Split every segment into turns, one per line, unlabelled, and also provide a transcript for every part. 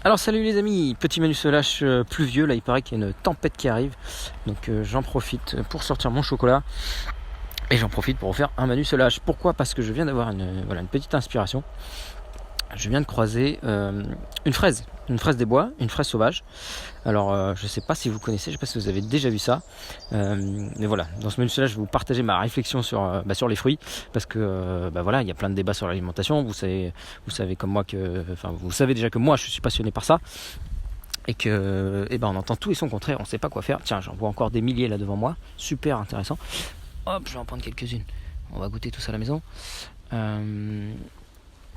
Alors salut les amis, petit menu lâche pluvieux, là il paraît qu'il y a une tempête qui arrive, donc j'en profite pour sortir mon chocolat et j'en profite pour faire un menu lâche. Pourquoi ? Parce que je viens d'avoir une petite inspiration. Je viens de croiser une fraise des bois, une fraise sauvage. Alors je sais pas si vous connaissez, je sais pas si vous avez déjà vu ça, mais voilà, dans ce menu là je vais vous partager ma réflexion sur les fruits, parce que voilà, il y a plein de débats sur l'alimentation. Vous savez comme moi vous savez déjà que moi je suis passionné par ça, et que on entend tout et son contraire, on sait pas quoi faire. Tiens, j'en vois encore des milliers là devant moi, super intéressant. Hop, je vais en prendre quelques-unes, on va goûter tout ça à la maison.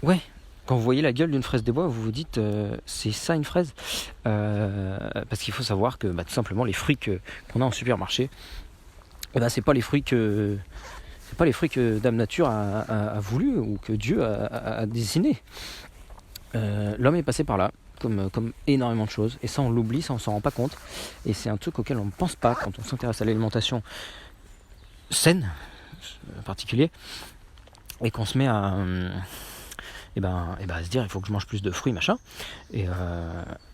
Ouais, quand vous voyez la gueule d'une fraise des bois, vous vous dites c'est ça une fraise, parce qu'il faut savoir que tout simplement les fruits qu'on a en supermarché, c'est pas les fruits que Dame Nature a voulu, ou que Dieu a dessiné. L'homme est passé par là, comme énormément de choses, et ça on l'oublie, ça on s'en rend pas compte, et c'est un truc auquel on ne pense pas quand on s'intéresse à l'alimentation saine en particulier, et qu'on se met à se dire il faut que je mange plus de fruits machin, et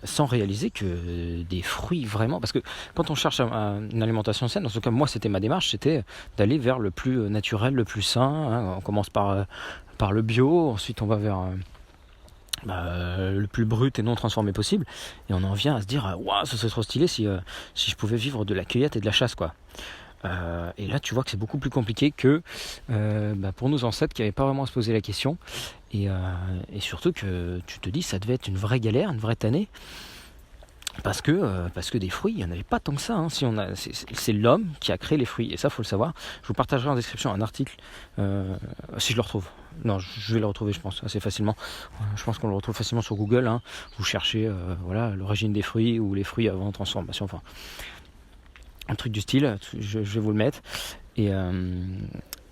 sans réaliser que des fruits vraiment, parce que quand on cherche une alimentation saine, en tout cas moi c'était ma démarche, c'était d'aller vers le plus naturel, le plus sain, hein. On commence par le bio, ensuite on va vers le plus brut et non transformé possible, et on en vient à se dire waouh, ça serait trop stylé si je pouvais vivre de la cueillette et de la chasse, quoi. Et là tu vois que c'est beaucoup plus compliqué que pour nos ancêtres qui n'avaient pas vraiment à se poser la question, et surtout que tu te dis ça devait être une vraie galère, une vraie tannée, parce que des fruits il n'y en avait pas tant que ça, hein. C'est l'homme qui a créé les fruits, et ça faut le savoir. Je vous partagerai en description un article, si je le retrouve. Non, je vais le retrouver, je pense, assez facilement. Je pense qu'on le retrouve facilement sur Google, hein. Vous cherchez l'origine des fruits, ou les fruits avant transformation, enfin un truc du style, je vais vous le mettre. Et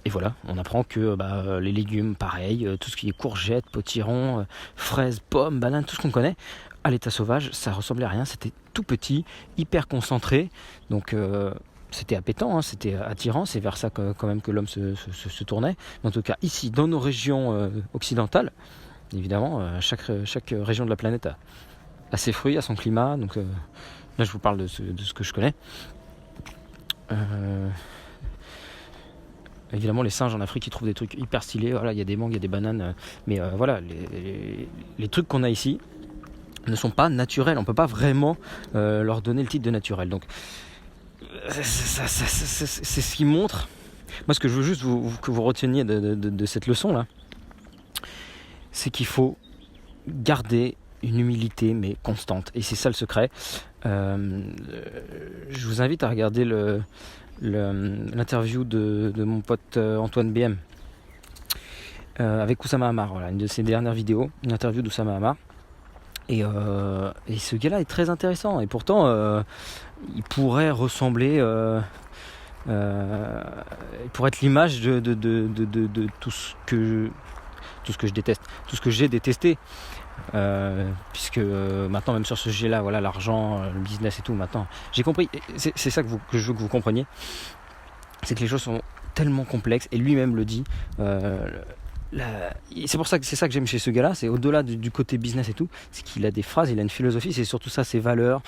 voilà, on apprend que les légumes, pareil, tout ce qui est courgettes, potirons, fraises, pommes, bananes, tout ce qu'on connaît, à l'état sauvage, ça ressemblait à rien, c'était tout petit, hyper concentré, donc c'était appétant, hein, c'était attirant, c'est vers ça quand même que l'homme se tournait. Mais en tout cas, ici, dans nos régions occidentales, évidemment, chaque région de la planète a ses fruits, a son climat, donc là je vous parle de ce que je connais. Évidemment, les singes en Afrique, ils trouvent des trucs hyper stylés. Voilà, il y a des mangues, il y a des bananes, mais voilà, les trucs qu'on a ici ne sont pas naturels. On peut pas vraiment leur donner le titre de naturel. Donc, c'est ce qui montre. Moi, ce que je veux juste que vous reteniez de cette leçon-là, c'est qu'il faut garder une humilité, mais constante. Et c'est ça le secret. Je vous invite à regarder l'interview de mon pote Antoine BM avec Oussama Hamar, voilà, une de ses dernières vidéos, une interview d'Oussama Hamar, et ce gars-là est très intéressant, et pourtant il pourrait ressembler il pourrait être l'image de tout ce que je déteste, tout ce que j'ai détesté, puisque maintenant, même sur ce sujet-là, voilà, l'argent, le business et tout, maintenant j'ai compris. C'est ça que je veux que vous compreniez, c'est que les choses sont tellement complexes, et lui-même le dit. C'est ça que j'aime chez ce gars-là, c'est au-delà du côté business et tout, c'est qu'il a des phrases, il a une philosophie, c'est surtout ça, ses valeurs,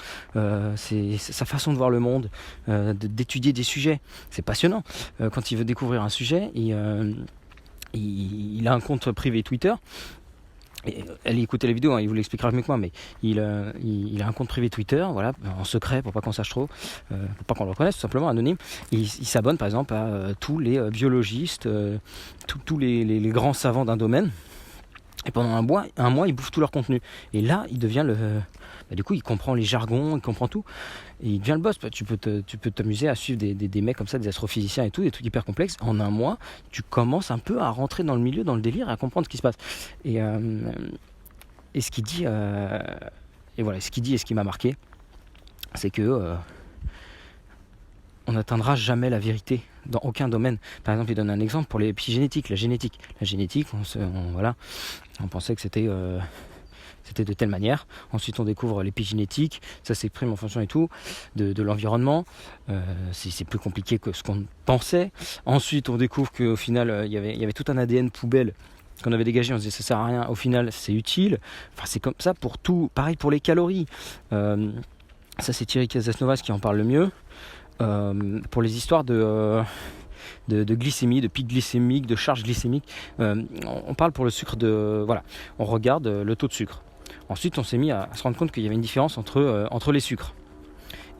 c'est sa façon de voir le monde, d'étudier des sujets. C'est passionnant. Quand il veut découvrir un sujet, il a un compte privé Twitter. Et allez écouter la vidéo, hein, il vous l'expliquera mieux que moi, mais il a un compte privé Twitter, voilà, en secret, pour pas qu'on sache trop, pour pas qu'on le reconnaisse, tout simplement, anonyme. Il s'abonne par exemple à tous les biologistes, tous les grands savants d'un domaine, et pendant un mois il bouffe tout leur contenu, et là il devient du coup il comprend les jargons, il comprend tout, et il devient le boss. Tu peux t'amuser à suivre des mecs comme ça, des astrophysiciens et tout, des trucs hyper complexes. En un mois tu commences un peu à rentrer dans le milieu, dans le délire, et à comprendre ce qui se passe, et ce qu'il dit, et voilà, ce qu'il dit, et ce qui m'a marqué, c'est que on n'atteindra jamais la vérité dans aucun domaine. Par exemple, il donne un exemple pour l'épigénétique, la génétique. La génétique, on pensait que c'était de telle manière. Ensuite, on découvre l'épigénétique, ça s'exprime en fonction et tout de l'environnement. C'est plus compliqué que ce qu'on pensait. Ensuite, on découvre qu'au final, il y avait tout un ADN poubelle qu'on avait dégagé, on se disait ça sert à rien, au final c'est utile. Enfin c'est comme ça pour tout, pareil pour les calories. Ça c'est Thierry Casasnovas qui en parle le mieux. Pour les histoires de glycémie, de pic glycémique, de charge glycémique, on parle pour le sucre on regarde le taux de sucre. Ensuite on s'est mis à se rendre compte qu'il y avait une différence entre les sucres,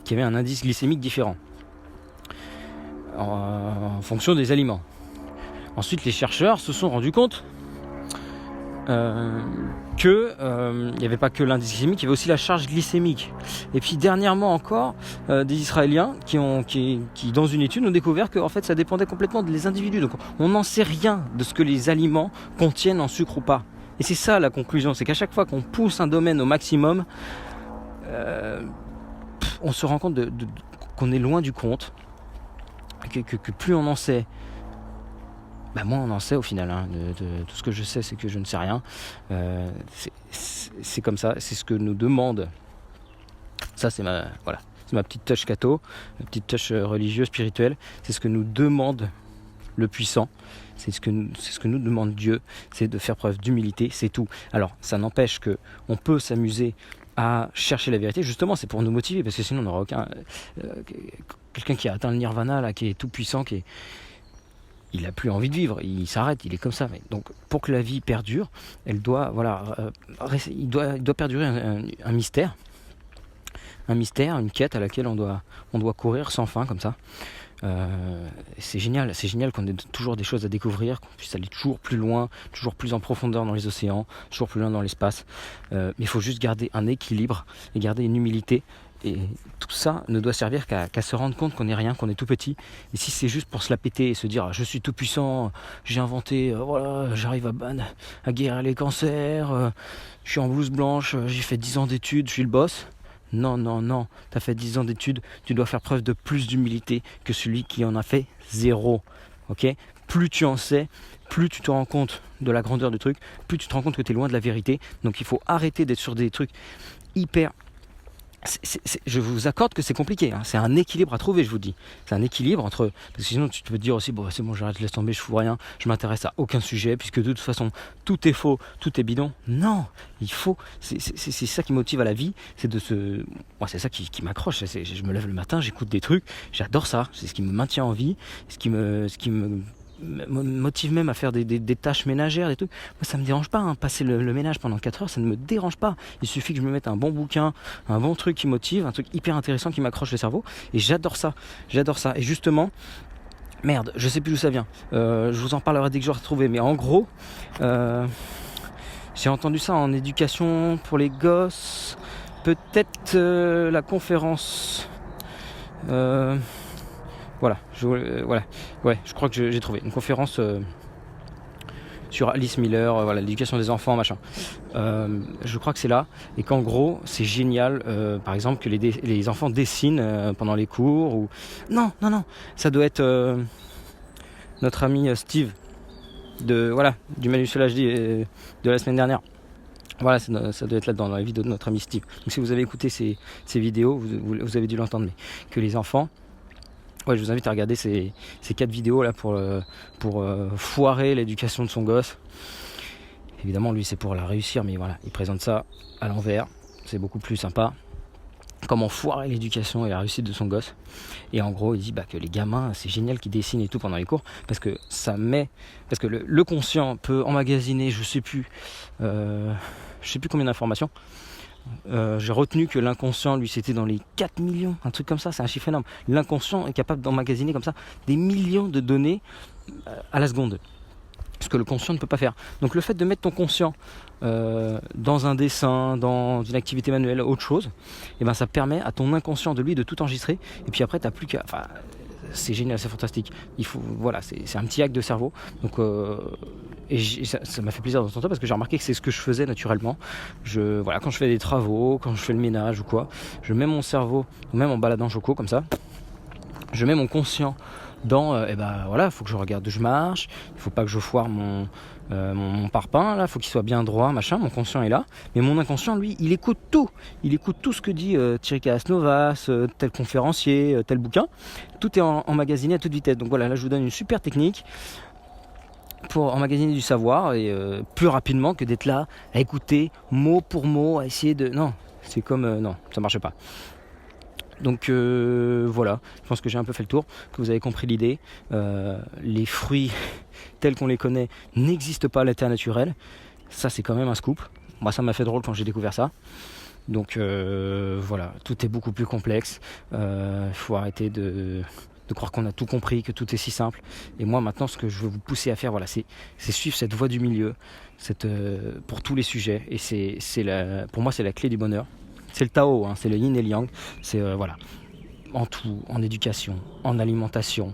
qu'il y avait un indice glycémique différent en fonction des aliments. Ensuite les chercheurs se sont rendus compte qu'il n'y avait pas que l'indice glycémique, il y avait aussi la charge glycémique. Et puis dernièrement encore, des Israéliens qui dans une étude ont découvert que en fait, ça dépendait complètement des individus. Donc on n'en sait rien de ce que les aliments contiennent en sucre ou pas. Et c'est ça la conclusion, c'est qu'à chaque fois qu'on pousse un domaine au maximum, on se rend compte qu'on est loin du compte, que plus on en sait, moins on en sait au final. De tout ce que je sais, c'est que je ne sais rien. C'est comme ça, c'est ce que nous demande. Ça, c'est ma petite touche catho, ma petite touche religieuse, spirituelle. C'est ce que nous demande le puissant. C'est ce que nous demande Dieu, c'est de faire preuve d'humilité, c'est tout. Alors, ça n'empêche que on peut s'amuser à chercher la vérité. Justement, c'est pour nous motiver, parce que sinon, on n'aura aucun quelqu'un qui a atteint le nirvana, là, qui est tout puissant, il n'a plus envie de vivre, il s'arrête, il est comme ça. Donc pour que la vie perdure, il doit perdurer un mystère, une quête à laquelle on doit courir sans fin comme ça. C'est génial qu'on ait toujours des choses à découvrir, qu'on puisse aller toujours plus loin, toujours plus en profondeur dans les océans, toujours plus loin dans l'espace. Mais il faut juste garder un équilibre et garder une humilité. Et tout ça ne doit servir qu'à se rendre compte qu'on n'est rien, qu'on est tout petit. Et si c'est juste pour se la péter et se dire je suis tout puissant, j'ai inventé, j'arrive à guérir les cancers, je suis en blouse blanche, j'ai fait 10 ans d'études, je suis le boss. Non, t'as fait 10 ans d'études, tu dois faire preuve de plus d'humilité que celui qui en a fait 0. Ok ? Plus tu en sais, plus tu te rends compte de la grandeur du truc, plus tu te rends compte que tu es loin de la vérité. Donc il faut arrêter d'être sur des trucs hyper... je vous accorde que c'est compliqué, hein. C'est un équilibre à trouver, je vous dis. C'est un équilibre entre... Parce que sinon tu peux te dire aussi, c'est bon, j'arrête, je laisse tomber, je fous rien, je m'intéresse à aucun sujet, puisque de toute façon, tout est faux, tout est bidon. Non, il faut... C'est ça qui motive à la vie, c'est c'est ça qui m'accroche. Je me lève le matin, j'écoute des trucs, j'adore ça, c'est ce qui me maintient en vie, ce qui me motive même à faire des tâches ménagères, des trucs. Moi ça me dérange pas, hein. Passer le ménage pendant 4 heures, ça ne me dérange pas. Il suffit que je me mette un bon bouquin, un bon truc qui motive, un truc hyper intéressant qui m'accroche le cerveau, et j'adore ça. Et justement, merde, je sais plus d'où ça vient, je vous en parlerai dès que j'aurai retrouvé, mais en gros, j'ai entendu ça en éducation pour les gosses, peut-être la conférence... je crois que j'ai trouvé une conférence sur Alice Miller, l'éducation des enfants, machin. Je crois que c'est là, et qu'en gros, c'est génial, par exemple, que les enfants dessinent pendant les cours, ou... Non, ça doit être notre ami Steve, du Manusel HD de la semaine dernière. Voilà, ça doit être là-dedans, dans la vidéo de notre ami Steve. Donc si vous avez écouté ces vidéos, vous avez dû l'entendre, mais que les enfants... je vous invite à regarder ces 4 vidéos là pour foirer l'éducation de son gosse. Évidemment, lui, c'est pour la réussir, mais voilà, il présente ça à l'envers. C'est beaucoup plus sympa. Comment foirer l'éducation et la réussite de son gosse. Et en gros, il dit que les gamins, c'est génial qu'ils dessinent et tout pendant les cours, parce que le conscient peut emmagasiner, je sais plus combien d'informations. J'ai retenu que l'inconscient, lui, c'était dans les 4 millions, un truc comme ça, c'est un chiffre énorme. L'inconscient est capable d'emmagasiner comme ça des millions de données à la seconde, ce que le conscient ne peut pas faire. Donc le fait de mettre ton conscient dans un dessin, dans une activité manuelle, autre chose, ça permet à ton inconscient de tout enregistrer, et puis après t'as plus qu'à... c'est génial, c'est fantastique. C'est un petit hack de cerveau. Donc ça m'a fait plaisir d'entendre ça, parce que j'ai remarqué que c'est ce que je faisais naturellement. Quand je fais des travaux, quand je fais le ménage ou quoi, je mets mon cerveau, même en baladant Choco comme ça, je mets mon conscient dans faut que je regarde où je marche, il faut pas que je foire mon parpaing là, faut qu'il soit bien droit, machin. Mon conscient est là, mais mon inconscient, lui, il écoute tout ce que dit Thierry Casasnovas, tel conférencier, tel bouquin. Tout est emmagasiné à toute vitesse. Donc voilà, là je vous donne une super technique. pour emmagasiner du savoir et plus rapidement que d'être là à écouter mot pour mot, à essayer de... Non, c'est comme... non, ça marche pas. Donc voilà, je pense que j'ai un peu fait le tour, que vous avez compris l'idée. Les fruits tels qu'on les connaît n'existent pas à l'état naturel. Ça, c'est quand même un scoop. Moi, ça m'a fait drôle quand j'ai découvert ça. Donc voilà, tout est beaucoup plus complexe. Faut arrêter de croire qu'on a tout compris, que tout est si simple. Et moi, maintenant, ce que je veux vous pousser à faire, voilà, c'est suivre cette voie du milieu, pour tous les sujets. Et pour moi, c'est la clé du bonheur. C'est le Tao, hein, c'est le yin et le yang. C'est voilà, en tout, en éducation, en alimentation,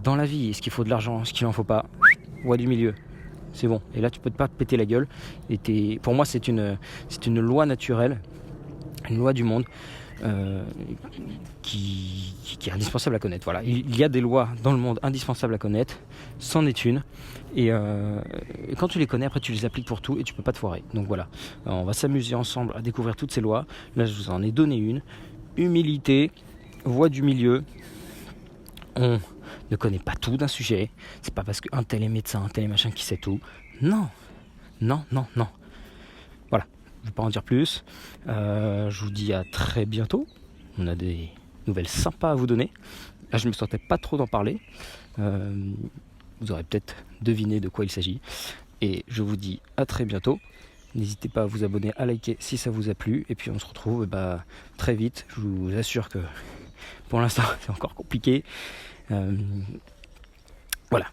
dans la vie. Est-ce qu'il faut de l'argent, est-ce qu'il n'en faut pas? Voie du milieu. C'est bon. Et là, tu peux pas te péter la gueule. Pour moi, c'est une loi naturelle, une loi du monde qui est indispensable à connaître. Voilà. Il y a des lois dans le monde indispensables à connaître. C'en est une. Et quand tu les connais, après, tu les appliques pour tout et tu peux pas te foirer. Donc voilà. On va s'amuser ensemble à découvrir toutes ces lois. Là, je vous en ai donné une. Humilité, voie du milieu. On ne connaît pas tout d'un sujet. C'est pas parce qu'un tel est médecin, un tel est machin qui sait tout. Non. Voilà, je ne vais pas en dire plus. Je vous dis à très bientôt. On a des nouvelles sympas à vous donner. Là, je ne me sentais pas trop d'en parler. Vous aurez peut-être deviné de quoi il s'agit. Et je vous dis à très bientôt. N'hésitez pas à vous abonner, à liker si ça vous a plu. Et puis on se retrouve très vite. Je vous assure que pour l'instant, c'est encore compliqué. Voilà.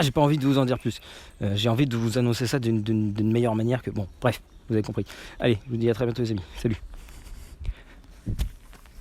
J'ai pas envie de vous en dire plus. J'ai envie de vous annoncer ça d'une meilleure manière que... Bon, bref, vous avez compris. Allez, je vous dis à très bientôt les amis. Salut.